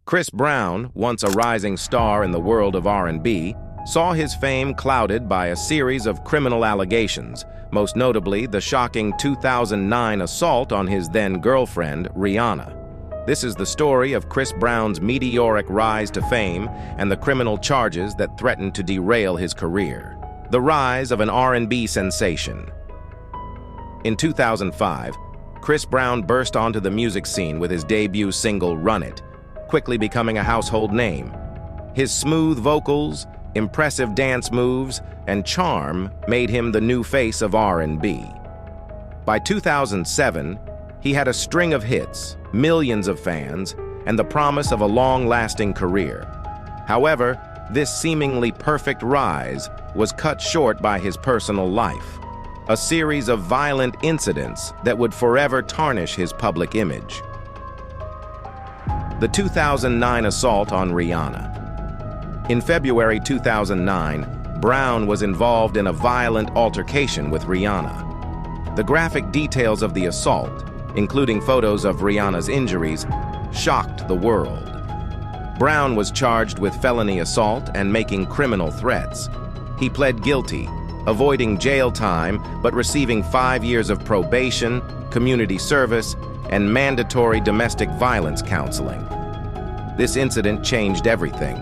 Chris Brown, once a rising star in the world of R&B, saw his fame clouded by a series of criminal allegations, most notably the shocking 2009 assault on his then-girlfriend, Rihanna. This is the story of Chris Brown's meteoric rise to fame and the criminal charges that threatened to derail his career. The rise of an R&B sensation. In 2005, Chris Brown burst onto the music scene with his debut single, Run It, quickly becoming a household name. His smooth vocals, impressive dance moves, and charm made him the new face of R&B. By 2007, he had a string of hits, millions of fans, and the promise of a long-lasting career. However, this seemingly perfect rise was cut short by his personal life, a series of violent incidents that would forever tarnish his public image. The 2009 assault on Rihanna. In February 2009, Brown was involved in a violent altercation with Rihanna. The graphic details of the assault, including photos of Rihanna's injuries, shocked the world. Brown was charged with felony assault and making criminal threats. He pled guilty, avoiding jail time but receiving 5 years of probation, community service, and mandatory domestic violence counseling. This incident changed everything.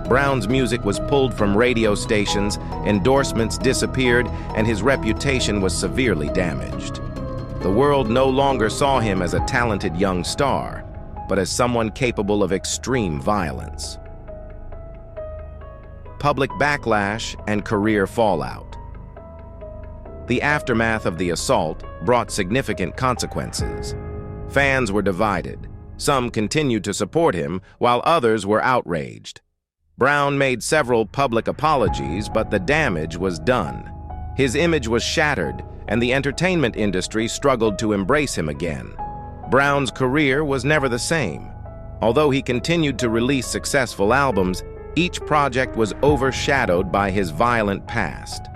Brown's music was pulled from radio stations, endorsements disappeared, and his reputation was severely damaged. The world no longer saw him as a talented young star, but as someone capable of extreme violence. Public backlash and career fallout. The aftermath of the assault brought significant consequences. Fans were divided. Some continued to support him, while others were outraged. Brown made several public apologies, but the damage was done. His image was shattered, and the entertainment industry struggled to embrace him again. Brown's career was never the same. Although he continued to release successful albums, each project was overshadowed by his violent past.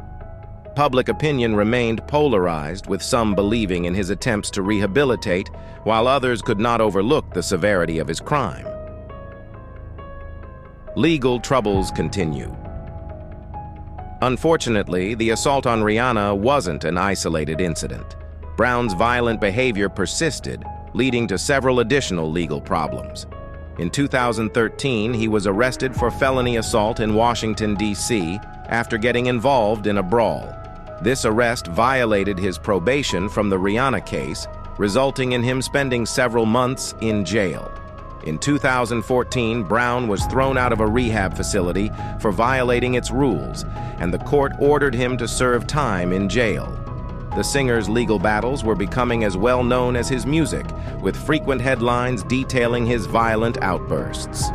Public opinion remained polarized, with some believing in his attempts to rehabilitate, while others could not overlook the severity of his crime. Legal troubles continue. Unfortunately, the assault on Rihanna wasn't an isolated incident. Brown's violent behavior persisted, leading to several additional legal problems. In 2013, he was arrested for felony assault in Washington, D.C., after getting involved in a brawl. This arrest violated his probation from the Rihanna case, resulting in him spending several months in jail. In 2014, Brown was thrown out of a rehab facility for violating its rules, and the court ordered him to serve time in jail. The singer's legal battles were becoming as well known as his music, with frequent headlines detailing his violent outbursts.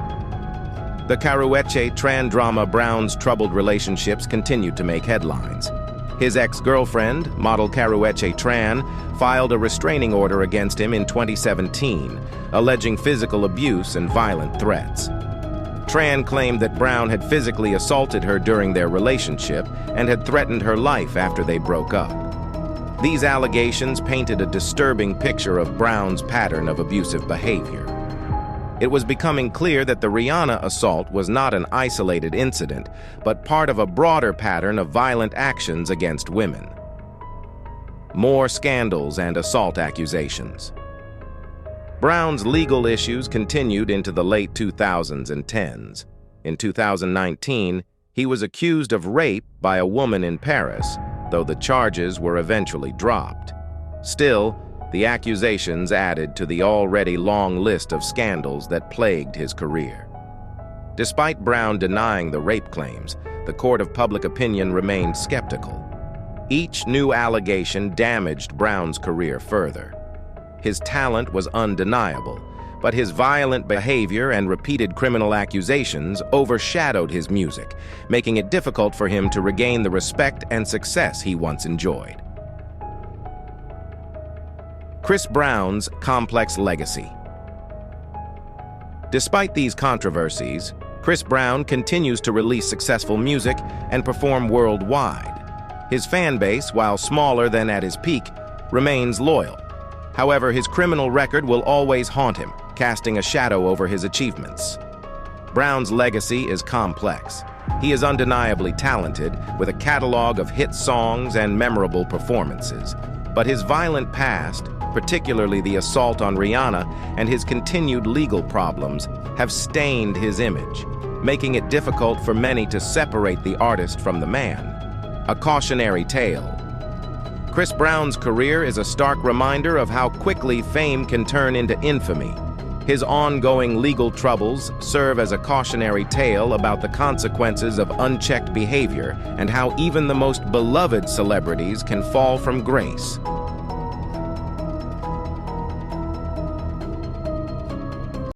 The Karrueche Tran drama. Brown's troubled relationships continued to make headlines. His ex-girlfriend, model Karrueche Tran, filed a restraining order against him in 2017, alleging physical abuse and violent threats. Tran claimed that Brown had physically assaulted her during their relationship and had threatened her life after they broke up. These allegations painted a disturbing picture of Brown's pattern of abusive behavior. It was becoming clear that the Rihanna assault was not an isolated incident, but part of a broader pattern of violent actions against women. More scandals and assault accusations. Brown's legal issues continued into the late 2000s and 10s. In 2019, he was accused of rape by a woman in Paris, though the charges were eventually dropped. Still, the accusations added to the already long list of scandals that plagued his career. Despite Brown denying the rape claims, the court of public opinion remained skeptical. Each new allegation damaged Brown's career further. His talent was undeniable, but his violent behavior and repeated criminal accusations overshadowed his music, making it difficult for him to regain the respect and success he once enjoyed. Chris Brown's complex legacy. Despite these controversies, Chris Brown continues to release successful music and perform worldwide. His fan base, while smaller than at his peak, remains loyal. However, his criminal record will always haunt him, casting a shadow over his achievements. Brown's legacy is complex. He is undeniably talented, with a catalog of hit songs and memorable performances. But his violent past, particularly the assault on Rihanna and his continued legal problems, have stained his image, making it difficult for many to separate the artist from the man. A cautionary tale. Chris Brown's career is a stark reminder of how quickly fame can turn into infamy. His ongoing legal troubles serve as a cautionary tale about the consequences of unchecked behavior and how even the most beloved celebrities can fall from grace.